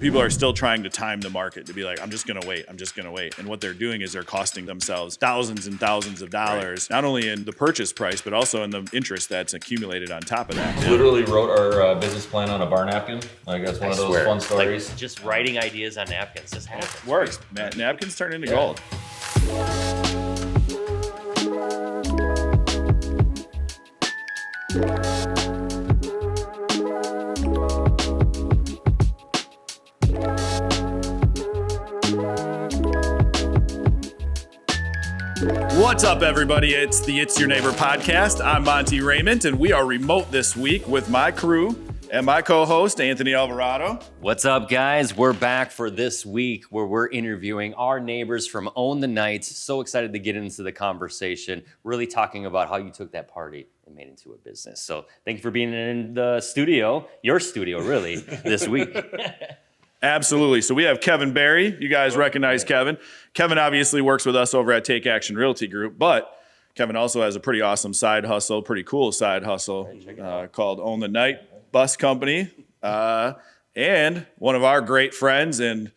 People are still trying to time the market to be like, I'm just going to wait. And what they're doing is they're costing themselves thousands and thousands of dollars, not only in the purchase price, but also in the interest that's accumulated on top of that. Literally wrote our business plan on a bar napkin. Like that's one of those fun stories. Like just writing ideas on napkins. This happens. Works. Napkins turn into gold. What's up, everybody? It's the It's Your Neighbor podcast. I'm Monty Raymond, and we are remote this week with my crew and my co-host, Anthony Alvarado. What's up, guys? We're back for this week where we're interviewing our neighbors from Own the Nights. So excited to get into the conversation, really talking about how you took that party and made it into a business. So thank you for being in the studio, your studio, really, this week. Absolutely. So we have Kevin Barry. You guys recognize Kevin. Kevin obviously works with us over at Take Action Realty Group, but Kevin also has a pretty awesome side hustle, pretty cool side hustle called Own the Night Bus Company. And one of our great friends and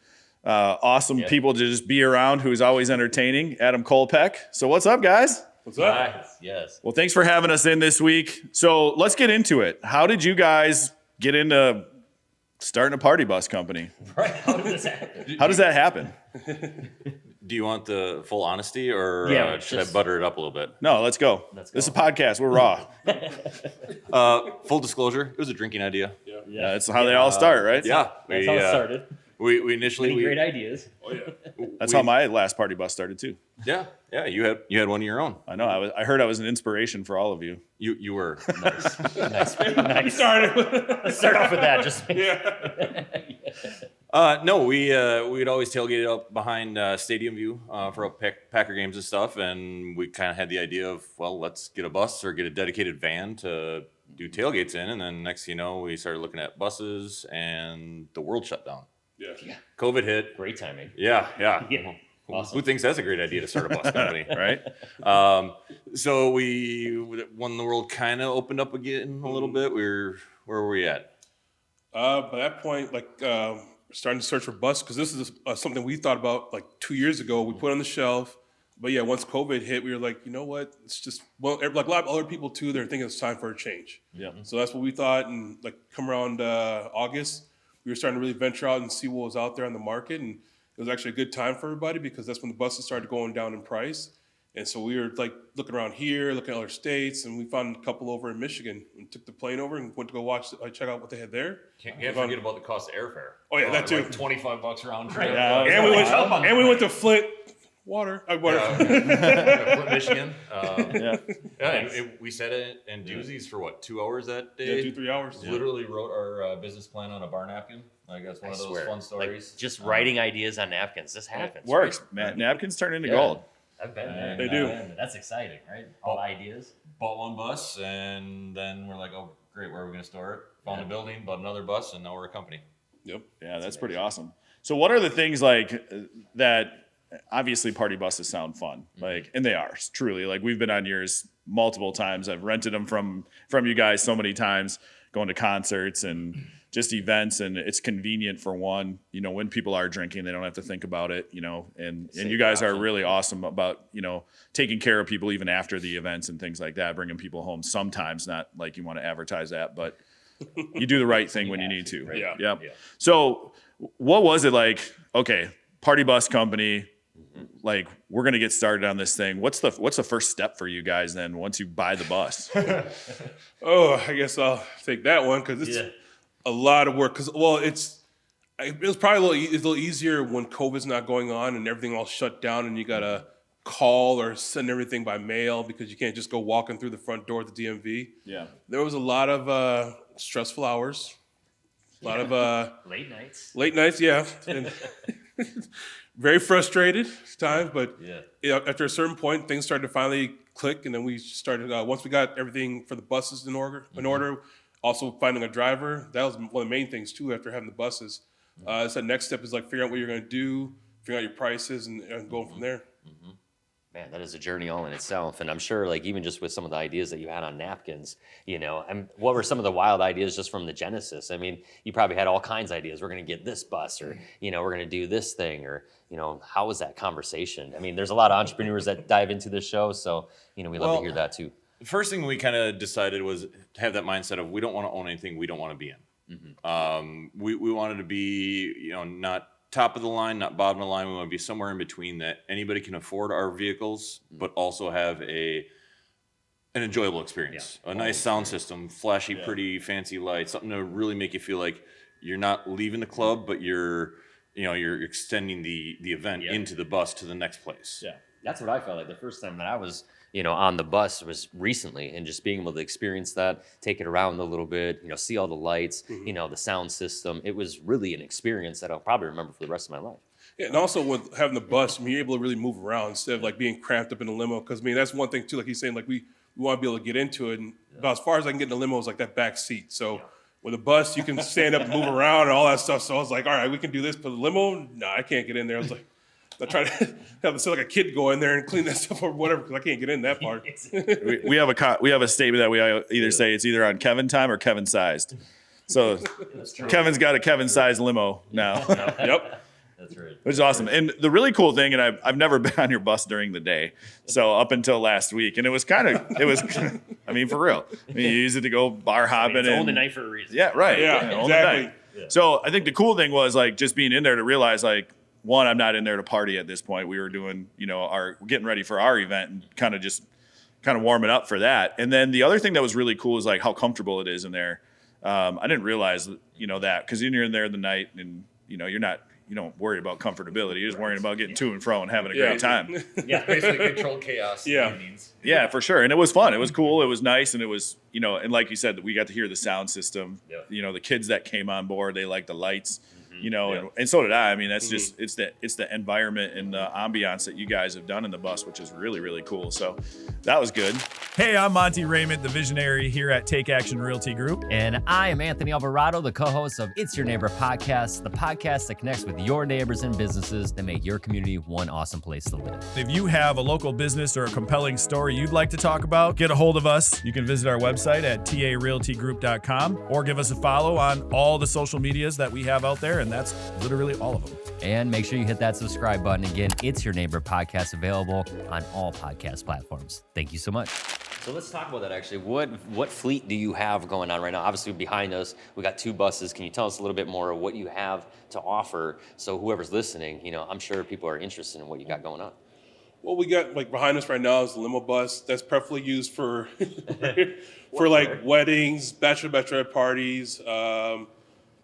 awesome people to just be around who's always entertaining, Adam Kolpeck. So what's up, guys? What's up? Nice. Yes. Well, thanks for having us in this week. So let's get into it. How did you guys get into starting a party bus company? Right. How did this happen? How does that happen? Do you want the full honesty, or should I just butter it up a little bit? No, let's go. This is a podcast. We're raw. Full disclosure, it was a drinking idea. Yeah, that's how they all start, right? Yeah, That's how it started. We initially Many great ideas. Oh yeah. That's how my last party bus started too. Yeah. You had one of your own. I know. I heard I was an inspiration for all of you. You were. Nice. Started. Let's start off with that. Just No, we'd always tailgated up behind Stadium View for Packer games and stuff, and we kind of had the idea of, well, let's get a bus or get a dedicated van to do tailgates in, and then next thing you know, we started looking at buses, and the world shut down. Yeah. COVID hit. great timing. Yeah. Yeah. Awesome. Who thinks that's a great idea to start a bus company? Right? So when the world kind of opened up again a little bit, where were we at? By that point, starting to search for bus because this is something we thought about like 2 years ago. We put on the shelf, but yeah, once COVID hit, we were like, you know what? It's just like a lot of other people too. They're thinking it's time for a change. Yeah. So that's what we thought, and like come around August, we were starting to really venture out and see what was out there on the market, and it was actually a good time for everybody because that's when the buses started going down in price. And so we were like looking around here, looking at other states, and we found a couple over in Michigan and took the plane over and went to go check out what they had there. Can't forget about the cost of airfare. Oh yeah, that too. Like $25 round trip. Yeah. And we went to Flint, water. Flint, Michigan. Yeah. And we set it in doozies for what, 2 hours that day? Yeah, 2-3 hours. Literally wrote our business plan on a bar napkin. Like that's one of those fun stories. Like just writing ideas on napkins. This happens. Works. Napkins turn into gold. I've been there. They do. That's exciting, right? All the ideas. Bought one bus, and then we're like, oh, great, where are we going to store it? Found a building, bought another bus, and now we're a company. Yep. Yeah, that's pretty awesome. So what are the things like that? Obviously, party buses sound fun, and they are truly. Like we've been on yours multiple times. I've rented them from you guys so many times, going to concerts and just events, and it's convenient for one. When people are drinking, they don't have to think about it. And you guys are really awesome about taking care of people even after the events and things like that, bringing people home. Sometimes not like you want to advertise that, but you do the right thing when you need to. Right? Yeah. Yep. So what was it like? Okay, party bus company. Like we're gonna get started on this thing. What's the first step for you guys then once you buy the bus? Oh, I guess I'll take that one because it's a lot of work. Because it was probably a little easier when COVID's not going on and everything all shut down and you gotta call or send everything by mail because you can't just go walking through the front door at the DMV. Yeah. There was a lot of stressful hours, a lot of Late nights. late nights. Yeah. And very frustrated at times, but after a certain point, things started to finally click, and then we started. Once we got everything for the buses in order, also finding a driver. That was one of the main things too. After having the buses, so the next step is like figuring out what you're going to do, figuring out your prices, and going from there. Man, that is a journey all in itself. And I'm sure, like, even just with some of the ideas that you had on napkins, and what were some of the wild ideas just from the genesis? I mean, you probably had all kinds of ideas. We're going to get this bus, or, we're going to do this thing, or, how was that conversation? I mean, there's a lot of entrepreneurs that dive into this show. So, we love to hear that too. The first thing we kind of decided was to have that mindset of we don't want to own anything we don't want to be in. We wanted to be, not top of the line, not bottom of the line. We want to be somewhere in between that anybody can afford our vehicles, but also have an enjoyable experience. A nice sound system, flashy, pretty, fancy lights, something to really make you feel like you're not leaving the club, but you're extending the event into the bus to the next place. Yeah. That's what I felt like the first time that I was, on the bus was recently, and just being able to experience that, take it around a little bit, see all the lights, the sound system. It was really an experience that I'll probably remember for the rest of my life. Yeah, and also with having the bus, you're able to really move around instead of like being cramped up in a limo. Because that's one thing too. Like he's saying, like we want to be able to get into it. And about as far as I can get in the limo is like that back seat. So with a bus, you can stand up and move around and all that stuff. So I was like, all right, we can do this. But the limo, no, I can't get in there. I was like, I try to have like a kid go in there and clean that stuff or whatever because I can't get in that part. We have a statement that we either say it's either on Kevin time or Kevin sized. So Kevin's got a Kevin sized limo now. Yep. That's right. Which is awesome. And the really cool thing, and I've never been on your bus during the day, so up until last week, and it was, I mean, for real. I mean, you use it to go bar hopping. It's own the night for a reason. Yeah, right. Yeah, own the exactly. night. Yeah. So I think the cool thing was like just being in there to realize like, one, I'm not in there to party at this point. We were doing, getting ready for our event and kind of warming up for that. And then the other thing that was really cool is like how comfortable it is in there. I didn't realize, that because you're in there in the night and, you don't worry about comfortability. You're just worrying about getting to and fro and having a great time. Yeah, Basically controlled chaos. Yeah. Yeah, for sure. And it was fun. It was cool. It was nice. And it was, and like you said, we got to hear the sound system. Yeah. The kids that came on board, they liked the lights. And so did I. I mean, that's just it's the environment and the ambiance that you guys have done in the bus, which is really, really cool. So that was good. Hey, I'm Monty Raymond, the visionary here at Take Action Realty Group. And I am Anthony Alvarado, the co-host of It's Your Neighbor podcast, the podcast that connects with your neighbors and businesses that make your community one awesome place to live. If you have a local business or a compelling story you'd like to talk about, get a hold of us. You can visit our website at tarealtygroup.com or give us a follow on all the social medias that we have out there, and that's literally all of them. And make sure you hit that subscribe button. Again, It's Your Neighbor podcast, available on all podcast platforms. Thank you so much. So let's talk about that actually. What fleet do you have going on right now? Obviously behind us, we got 2 buses. Can you tell us a little bit more of what you have to offer? So whoever's listening, I'm sure people are interested in what you got going on. What we got like behind us right now is the limo bus that's preferably used for for like weddings, bachelorette parties,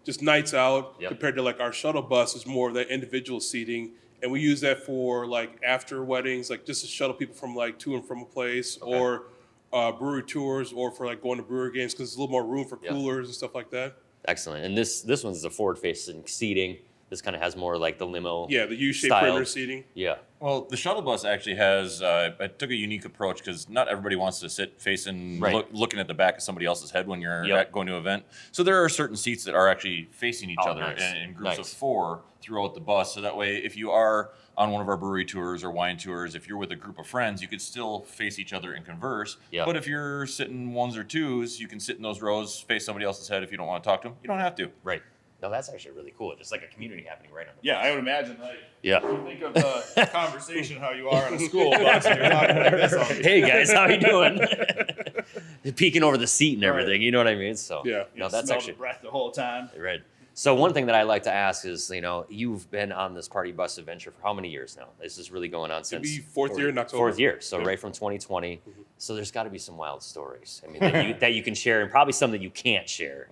just nights out. Compared to like our shuttle bus is more of that individual seating. And we use that for like after weddings, like just to shuttle people from like to and from a place or brewery tours or for like going to brewery games because there's a little more room for coolers and stuff like that. Excellent. And this one's the forward facing seating. This kind of has more like the limo. Yeah, the U-shaped style. perimeter seating. Yeah. Well, the shuttle bus actually has, I took a unique approach because not everybody wants to sit facing, looking at the back of somebody else's head when you're going to an event. So there are certain seats that are actually facing each other in groups of 4 throughout the bus. So that way, if you are on one of our brewery tours or wine tours, if you're with a group of friends, you could still face each other and converse. But if you're sitting 1s or 2s, you can sit in those rows, face somebody else's head if you don't want to talk to them. You don't have to. Right. No, that's actually really cool. Just like a community happening right on the Yeah, I would imagine like Yeah. you think of the conversation how you are on a school bus and you're talking like this all the time. Hey guys, how you doing? Peeking over the seat and everything, you know what I mean? So Yeah. no, that's Smell actually the breath the whole time. right. So one thing that I like to ask is, you've been on this party bus adventure for how many years now? This is really going on It'll since be fourth year in October. 4th year. So right from 2020. So there's got to be some wild stories. I mean, that you can share, and probably some that you can't share.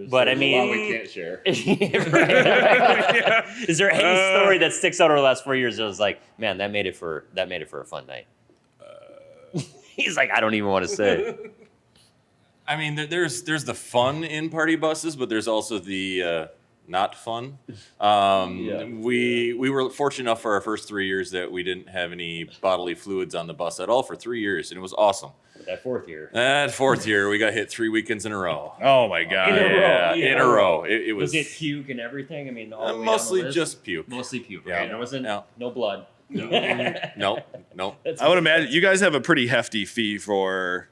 But I mean, a lot we can't share. Right. Is there any story that sticks out over the last 4 years that was like, man, that made it for a fun night? He's like, I don't even want to say. I mean, there's the fun in party buses, but there's also the not fun. We were fortunate enough for our first 3 years that we didn't have any bodily fluids on the bus at all for 3 years, and it was awesome. That 4th year. That 4th year, we got hit 3 weekends in a row. Oh my god. In a row. It was Was it puke and everything? I mean, all the way down mostly the list? just puke. Mostly puke. Yeah. Right? There wasn't no blood. No. I would imagine you guys have a pretty hefty fee for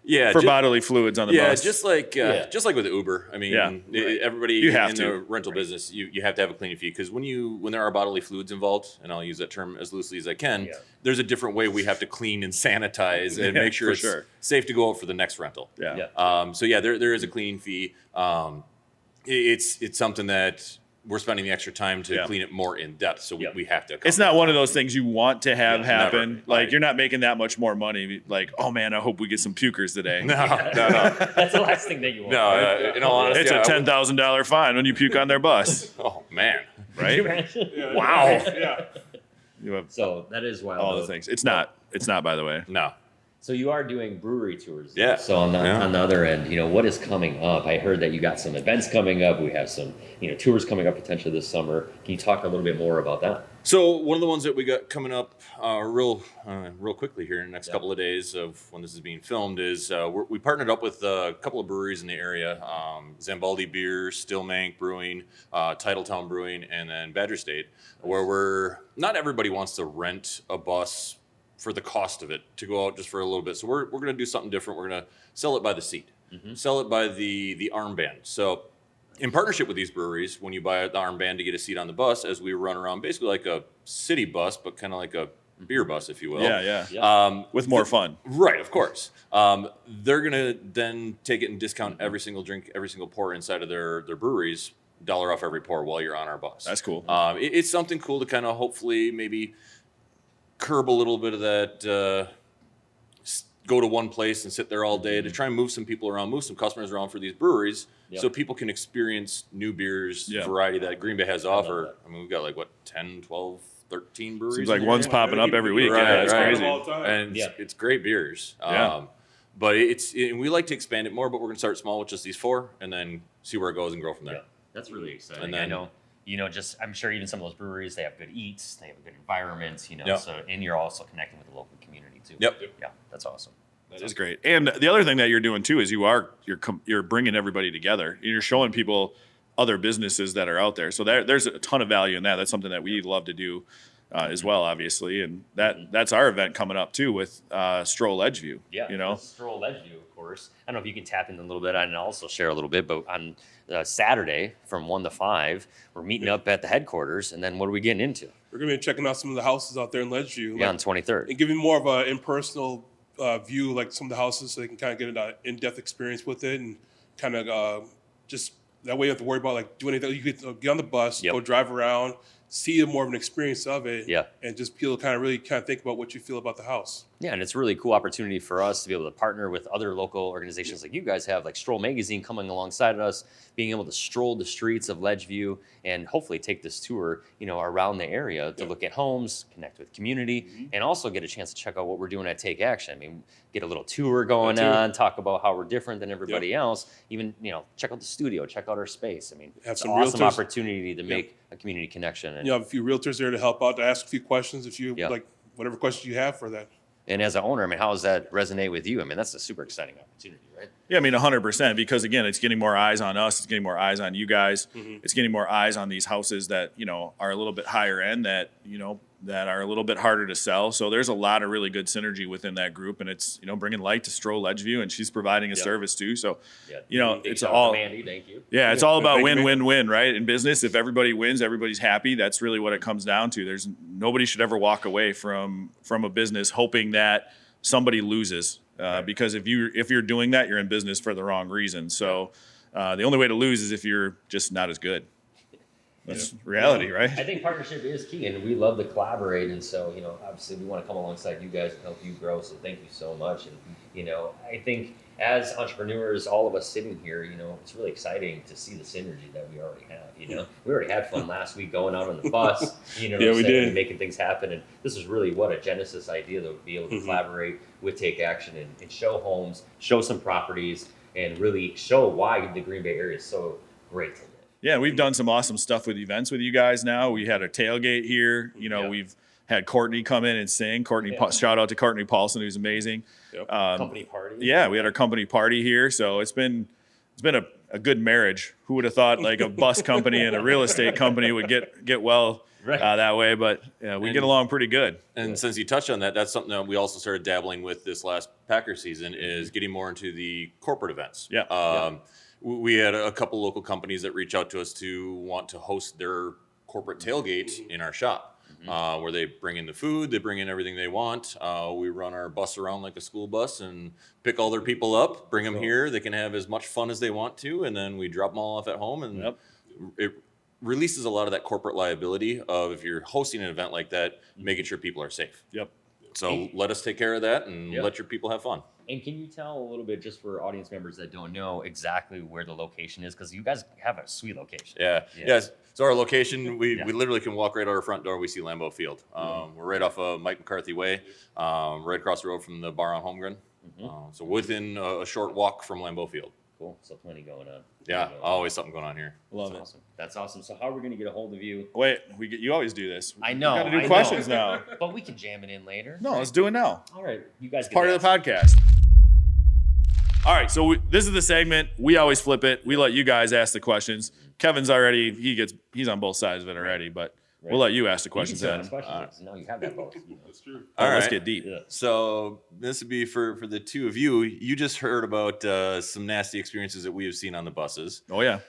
Yeah, bodily fluids on the bus. just like with Uber. I mean, Yeah. everybody You have in to. the rental business, you have to have a cleaning fee because when there are bodily fluids involved, and I'll use that term as loosely as I can, there's a different way we have to clean and sanitize and make sure for it's sure. safe to go out for the next rental. Yeah. So there is a cleaning fee. It's something that we're spending the extra time to clean it more in depth. So we have to. It's not one of those things you want to have happen. never. Like Right. you're not making that much more money. Like, oh man, I hope we get some pukers today. No. That's the last thing that you want. No, in all honesty, It's a $10,000 fine when you puke on their bus, Oh man. Can you right? imagine? Wow. Yeah. You have So that is wild. all the though. things. It's not, by the way. No. So you are doing brewery tours. though. Yeah. So on the other end, what is coming up? I heard that you got some events coming up. We have some, tours coming up potentially this summer. Can you talk a little bit more about that? So one of the ones that we got coming up real quickly here in the next couple of days of when this is being filmed is we partnered up with a couple of breweries in the area, Zambaldi Beer, Stillmank Brewing, Titletown Brewing, and then Badger State, where not everybody wants to rent a bus for the cost of it to go out just for a little bit. So we're going to do something different. We're going to sell it by the seat, sell it by the armband. So in partnership with these breweries, when you buy the armband to get a seat on the bus, as we run around basically like a city bus, but kind of like a beer bus, if you will. Yeah. With more fun. Right, of course. They're going to then take it and discount every single drink, every single pour inside of their breweries, $1 off every pour while you're on our bus. That's cool. It's something cool to kind of hopefully maybe curb a little bit of that go to one place and sit there all day to try and move some people around, move some customers around for these breweries so people can experience new beers variety that Green Bay has to offer. I mean, we've got 10, 12, 13 breweries. Seems like in one's here. popping up every week. Right, Yeah, it's right. crazy. All the time. And it's great beers. Yeah. But and we like to expand it more, but we're going to start small with just these 4 and then see where it goes and grow from there. Yeah, that's really exciting. And I then- know, I'm sure even some of those breweries, they have good eats, they have a good environment, Yep. So, and you're also connecting with the local community too. Yep. Yeah, that's awesome. That is great. And the other thing that you're doing too is you're bringing everybody together. You're showing people other businesses that are out there. So there's a ton of value in that. That's something that we love to do as well, obviously. And that's our event coming up too with Stroll Ledgeview. Yeah, Stroll Ledgeview, of course. I don't know if you can tap in a little bit and also share a little bit, but on Saturday from 1 to 5, we're meeting up at the headquarters, and then what are we getting into? We're going to be checking out some of the houses out there in Ledgeview. Yeah, on 23rd. And giving more of an impersonal view, like some of the houses, so they can kind of get an in-depth experience with it, and kind of just that way you don't have to worry about doing anything. You could get on the bus, go drive around, see more of an experience of it, and just people really think about what you feel about the house. Yeah, and it's a really cool opportunity for us to be able to partner with other local organizations like you guys have, like Stroll Magazine coming alongside us, being able to stroll the streets of Ledgeview and hopefully take this tour, around the area to look at homes, connect with community, and also get a chance to check out what we're doing at Take Action. I mean, get a little tour going on, talk about how we're different than everybody else, even, check out the studio, check out our space. I mean, Have it's some an awesome realtors. opportunity to make a community connection. And, You have a few realtors there to help out, to ask a few questions if you Yeah. whatever questions you have for that. and as an owner, I mean, how does that resonate with you? I mean, that's a super exciting opportunity, right? Yeah, I mean, 100%, because again, it's getting more eyes on us. It's getting more eyes on you guys. It's getting more eyes on these houses that, are a little bit higher end that, that are a little bit harder to sell. So there's a lot of really good synergy within that group, and it's, bringing light to Stroll Ledgeview, and she's providing a service too. So, Big it's shout out all, to Mandy, thank you. yeah, it's all about Thank you, win, man. win, win, right? In business, if everybody wins, everybody's happy. That's really what it comes down to. There's nobody should ever walk away from a business hoping that somebody loses, because if you're doing that, you're in business for the wrong reason. So the only way to lose is if you're just not as good. That's reality, right? I think partnership is key, and we love to collaborate. And so, obviously, we want to come alongside you guys and help you grow. So, thank you so much. And I think as entrepreneurs, all of us sitting here, it's really exciting to see the synergy that we already have. We already had fun last week going out on the bus. Yeah, we did. And making things happen. And this is really what a Genesis idea to be able to collaborate with Take Action and show homes, show some properties, and really show why the Green Bay area is so great to live. Yeah, we've done some awesome stuff with events with you guys now. We had a tailgate here. We've had Courtney come in and sing. Shout out to Courtney Paulson, who's amazing. Company party. Yeah, we had our company party here. So it's been a good marriage. Who would have thought like a bus company and a real estate company would get well that way. But we get along pretty good. And since you touched on that, that's something that we also started dabbling with this last Packer season is getting more into the corporate events. Yeah. We had a couple local companies that reach out to us to want to host their corporate tailgate in our shop. Where they bring in the food, they bring in everything they want. We run our bus around like a school bus and pick all their people up, bring them here. They can have as much fun as they want to, and then we drop them all off at home. And it releases a lot of that corporate liability of if you're hosting an event like that, making sure people are safe. Yep. So let us take care of that and let your people have fun. And can you tell a little bit, just for audience members that don't know exactly where the location is? Because you guys have a sweet location. Yes. So our location, we literally can walk right out our front door. We see Lambeau Field. We're right off of Mike McCarthy Way, right across the road from the bar on Holmgren. So within a short walk from Lambeau Field. Cool. So plenty going on. Yeah, always something going on here. Love it. Awesome. That's awesome. So how are we going to get a hold of you? Wait, you always do this. I know. We got to I do know. questions now. But we can jam it in later. No, let's do it now. All right. You guys Part of the podcast. All right, so this is the segment. We always flip it. We let you guys ask the questions. Kevin's already he's on both sides of it already, but we'll let you ask the questions. Adam. No, you have that both. That's true. All right, let's right. get deep. Yeah. So this would be for the two of you. You just heard about some nasty experiences that we have seen on the buses. Oh yeah,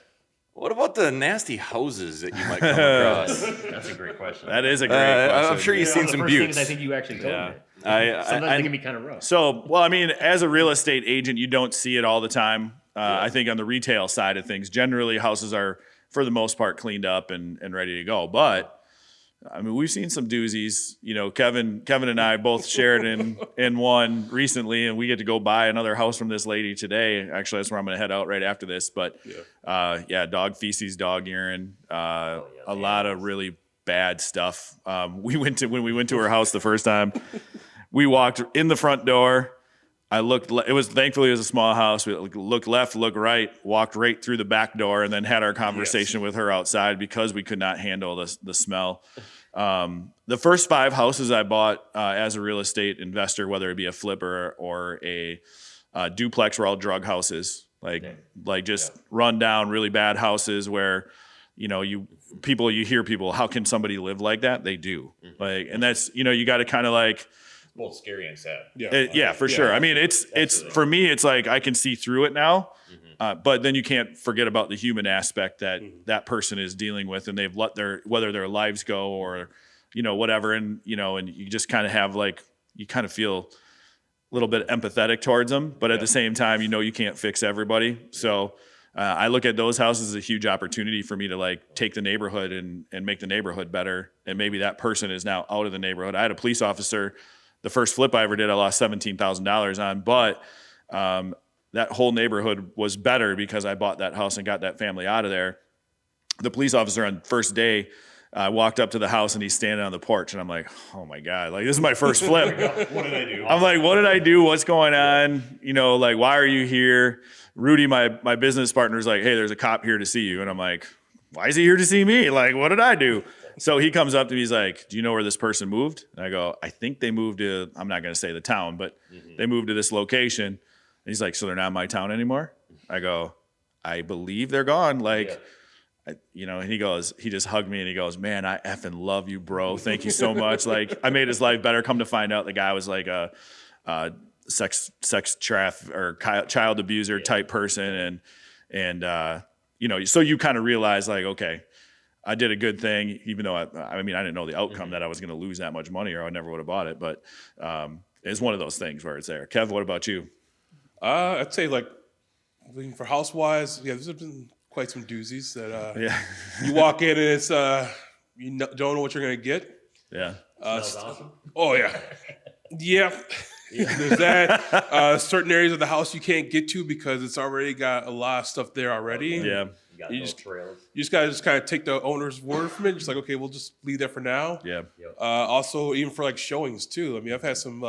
What about the nasty houses that you might come across? That's a great question. that is a great question. I'm sure you've seen One of the some first things buttes. I think you actually told Yeah. me. I Sometimes they can be kind of rough. So, well, I mean, as a real estate agent, you don't see it all the time. I think on the retail side of things, generally houses are, for the most part, cleaned up and ready to go. But I mean, we've seen some doozies. You know, Kevin and I both shared in one recently, and we get to go buy another house from this lady today. Actually, that's where I'm going to head out right after this. But dog feces, dog urine, a lot of really bad stuff. When we went to her house the first time, we walked in the front door. Thankfully it was a small house. We looked left, looked right, walked right through the back door, and then had our conversation with her outside because we could not handle the smell. The first 5 houses I bought as a real estate investor, whether it be a flipper or a duplex, were all drug houses, like just run down, really bad houses where you hear people, how can somebody live like that? They do. And that's you got to kind of like. Both scary and sad. For sure. I mean, it's for me, it's like I can see through it now, but then you can't forget about the human aspect that person is dealing with, and they've let whether their lives go or whatever, and and you just kind of have you kind of feel a little bit empathetic towards them, but at the same time, you can't fix everybody. So I look at those houses as a huge opportunity for me to take the neighborhood and make the neighborhood better, and maybe that person is now out of the neighborhood. I had a police officer. The first flip I ever did, I lost $17,000 on, but that whole neighborhood was better because I bought that house and got that family out of there. The police officer on the first day walked up to the house and he's standing on the porch, and I'm like, oh my God, this is my first flip. What did I do? I'm like, what did I do? What's going on? Why are you here? Rudy, my business partner, is like, hey, there's a cop here to see you. And I'm like, why is he here to see me? What did I do? So he comes up to me, he's like, do you know where this person moved? And I go, I think they moved to, I'm not going to say the town, but they moved to this location. And he's like, so they're not in my town anymore? I go, I believe they're gone. And he just hugged me and he goes, man, I effing love you, bro. Thank you so much. I made his life better. Come to find out the guy was a sex traffic or child abuser type person. And so you kind of realize okay, I did a good thing, even though I didn't know the outcome that I was going to lose that much money or I never would have bought it. But it's one of those things where it's there. Kev, what about you? I'd say for house-wise, there's been quite some doozies that you walk in and it's don't know what you're going to get. Yeah. Smells awesome. Oh, yeah. Yeah. There's that. Certain areas of the house you can't get to because it's already got a lot of stuff there already. Yeah. You just gotta kind of take the owner's word from it. Just okay, we'll just leave that for now. Yeah. Also, even for showings too. I've had some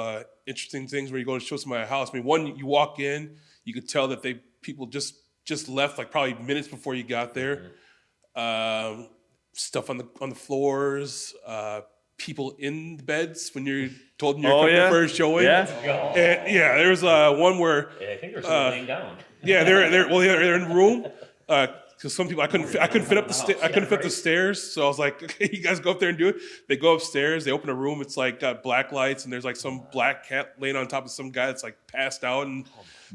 interesting things where you go to show somebody a house. One, you walk in, you could tell that people just left probably minutes before you got there. Stuff on the floors. People in the beds when you're told you're coming for a showing. Yeah. And, there was one where I think there's someone laying down. they're in the room. because some people I couldn't fit up the stairs, so I was like, okay, you guys go up there and do it. They go upstairs, they open a room, it's like got black lights, and there's like some black cat laying on top of some guy that's like passed out, and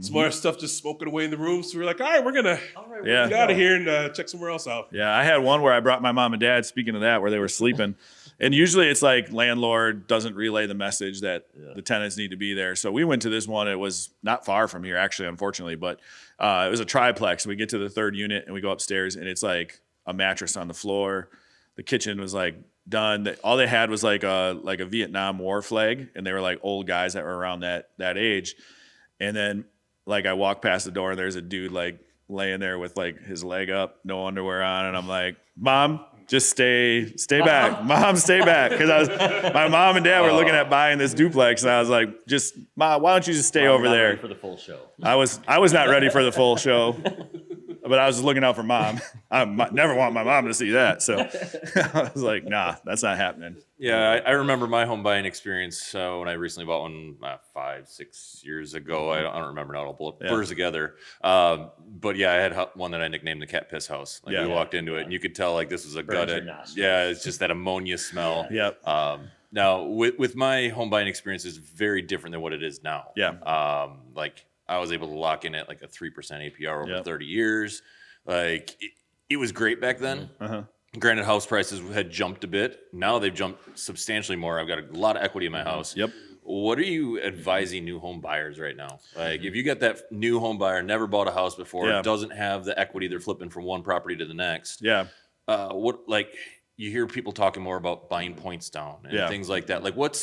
some other stuff just smoking away in the room. So we're like, all right, we're gonna get out of here and check somewhere else out. Yeah, I had one where I brought my mom and dad, speaking of that, where they were sleeping. And usually it's like landlord doesn't relay the message that the tenants need to be there. So we went to this one. It was not far from here, actually, unfortunately, but it was a triplex. We get to the third unit and we go upstairs and it's like a mattress on the floor. The kitchen was like done. All they had was like a Vietnam War flag, and they were like old guys that were around that age. And then like I walk past the door and there's a dude like laying there with like his leg up, no underwear on, and I'm like, Mom, just stay back. Mom, stay back. Because my mom and dad were looking at buying this duplex, and I was like, just, Mom, why don't you just stay over Not there? ready for the full show. I was not ready for the full show, but I was just looking out for Mom. I never want my mom to see that. So I was like, nah, that's not happening. Yeah, I remember my home buying experience when I recently bought one 5-6 years ago. I don't remember now. It all blurs together. But yeah, I had one that I nicknamed the cat piss house. Like we walked into it, and you could tell like this was a gutted. Yeah, it's just that ammonia smell. Yep. Now with my home buying experience is very different than what it is now. Yeah. Like I was able to lock in at like a 3% APR over 30 years. Like it was great back then. Granted, house prices had jumped a bit. Now they've jumped substantially more. I've got a lot of equity in my house. Yep. What are you advising new home buyers right now? Like, if you got that new home buyer, never bought a house before, doesn't have the equity, they're flipping from one property to the next. Yeah. You hear people talking more about buying points down and things like that. Like, what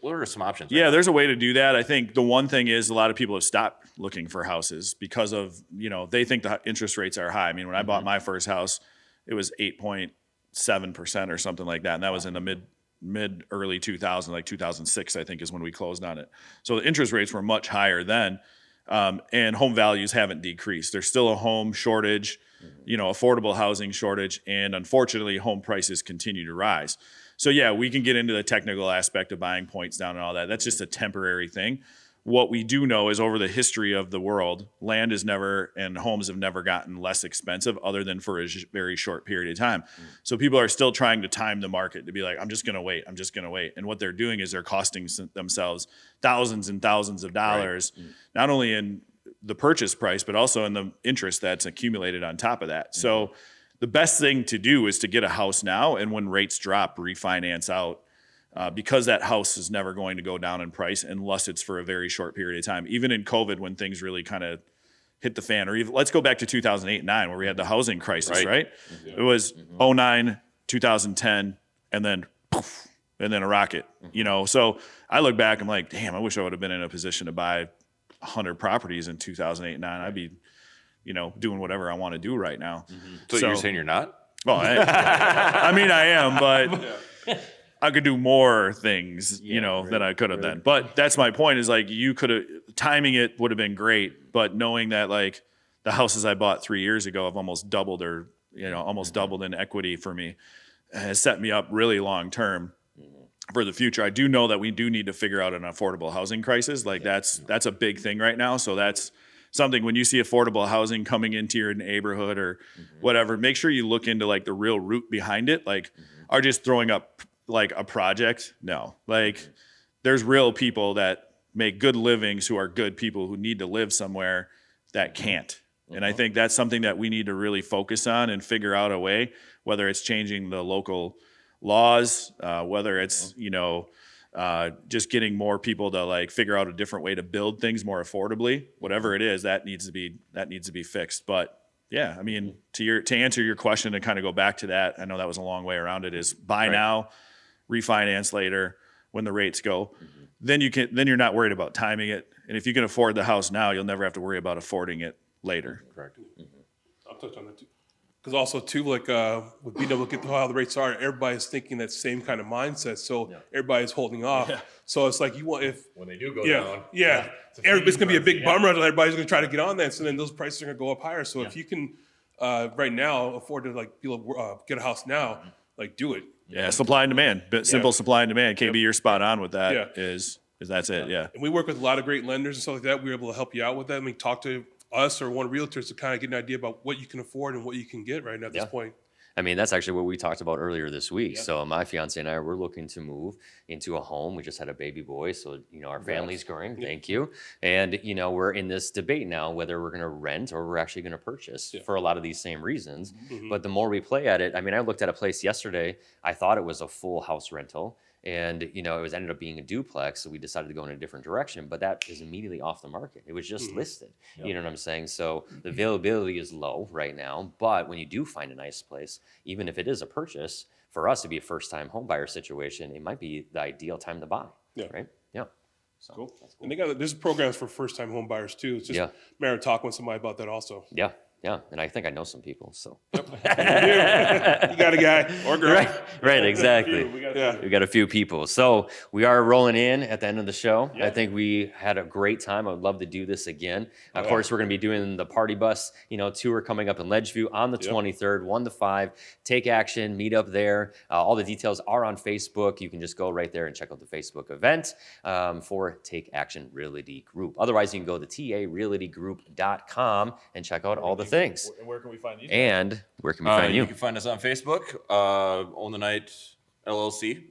are some options? Yeah, there's a way to do that. I think the one thing is a lot of people have stopped looking for houses because of, they think the interest rates are high. I mean, when I bought my first house, it was 8.7% or something like that. And that was in the mid early 2000, like 2006, I think is when we closed on it. So the interest rates were much higher then. And home values haven't decreased. There's still a home shortage, affordable housing shortage. And unfortunately, home prices continue to rise. So yeah, we can get into the technical aspect of buying points down and all that. That's just a temporary thing. What we do know is over the history of the world, land is never and homes have never gotten less expensive other than for a very short period of time. So people are still trying to time the market to be like, I'm just going to wait. And what they're doing is they're costing themselves thousands and thousands of dollars, not only in the purchase price, but also in the interest that's accumulated on top of that. So the best thing to do is to get a house now. And when rates drop, refinance out. Because that house is never going to go down in price unless it's for a very short period of time. Even in COVID, when things really kind of hit the fan, or even let's go back to 2008 and 9 where we had the housing crisis, right? It was 09, 2010, and then poof, and then a rocket, So I look back, I'm like, damn, I wish I would have been in a position to buy 100 properties in 2008 and 9. I'd be, doing whatever I want to do right now. So you're saying you're not? Well, I mean, I am, but I could do more things, than I could have done. But that's my point is like you could have timing it would have been great, but knowing that like the houses I bought 3 years ago have almost doubled or almost doubled in equity for me has set me up really long term for the future. I do know that we do need to figure out an affordable housing crisis. Like that's a big thing right now. So that's something when you see affordable housing coming into your neighborhood or whatever, make sure you look into like the real root behind it. Like are just throwing up like a project? No, like there's real people that make good livings who are good people who need to live somewhere that can't. And I think that's something that we need to really focus on and figure out a way, whether it's changing the local laws, whether it's, just getting more people to like figure out a different way to build things more affordably, whatever it is, that needs to be fixed. But yeah, I mean, to answer your question and kind of go back to that, I know that was a long way around it, is buy now, refinance later when the rates go. Then you're not worried about timing it. And if you can afford the house now, you'll never have to worry about affording it later. Correct. I'll touch on that too. Because also too, like with being able to get to how the rates are, everybody's thinking that same kind of mindset. So everybody's holding off. Yeah. So it's like when they do go down. Yeah. Everybody's gonna be a big bummer. Everybody's gonna try to get on that. So then those prices are gonna go up higher. So if you can right now afford to like get a house now, like do it. Yeah, supply and demand. Simple supply and demand. KB, you're spot on with that. Is that's it. Yeah. And we work with a lot of great lenders and stuff like that. We're able to help you out with that. I mean, talk to us or one realtors to kind of get an idea about what you can afford and what you can get right now at this Yeah. point. I mean, that's actually what we talked about earlier this week. So my fiance and I were looking to move into a home. We just had a baby boy, so our family's growing. Thank you. And we're in this debate now whether we're going to rent or we're actually going to purchase for a lot of these same reasons. But the more we play at it, I mean, I looked at a place yesterday. I thought it was a full house rental. And it ended up being a duplex, so we decided to go in a different direction. But that is immediately off the market. It was just listed. You know what I'm saying? So the availability is low right now. But when you do find a nice place, even if it is a purchase, for us to be a first-time home buyer situation, it might be the ideal time to buy. Yeah. Right? Yeah. So, Cool. And there's programs for first-time home buyers too. It's just a matter of talking with somebody about that also. Yeah. Yeah. And I think I know some people. So. You got a guy or girl. Right. Exactly. Yeah. We got a few people. So we are rolling in at the end of the show. I think we had a great time. I would love to do this again. Of course, we're going to be doing the party bus, tour coming up in Ledgeview on the 23rd, 1 to 5. Take Action, meet up there. All the details are on Facebook. You can just go right there and check out the Facebook event for Take Action Realty Group. Otherwise, you can go to tarealtygroup.com and check out all the things. Where can we find you? And where can we find you? You can find us on Facebook, Own the Night LLC.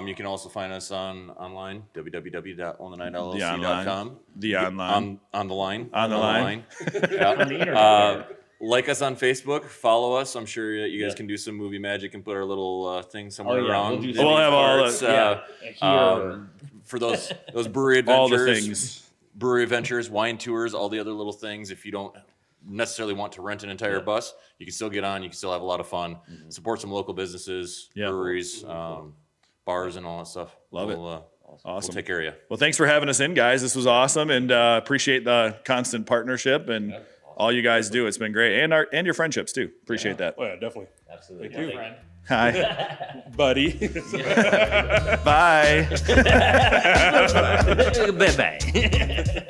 You can also find us online, www.ownthenightllc.com. The online. On the line. On the line. Yeah. Like us on Facebook, follow us. I'm sure that you guys can do some movie magic and put our little thing somewhere around. We'll have all the For those brewery adventures, all the things. brewery adventures, wine tours, all the other little things. If you don't necessarily want to rent an entire bus, you can still get on. You can still have a lot of fun. Support some local businesses, breweries, bars, and all that stuff. Love it. Awesome. Awesome. We'll take care of you. Well, thanks for having us in, guys. This was awesome, and appreciate the constant partnership and all you guys do. It's been great, and your friendships too. Appreciate that. Oh yeah, definitely. Absolutely. Thank you. Friend. Hi. Buddy. Bye. Bye-bye.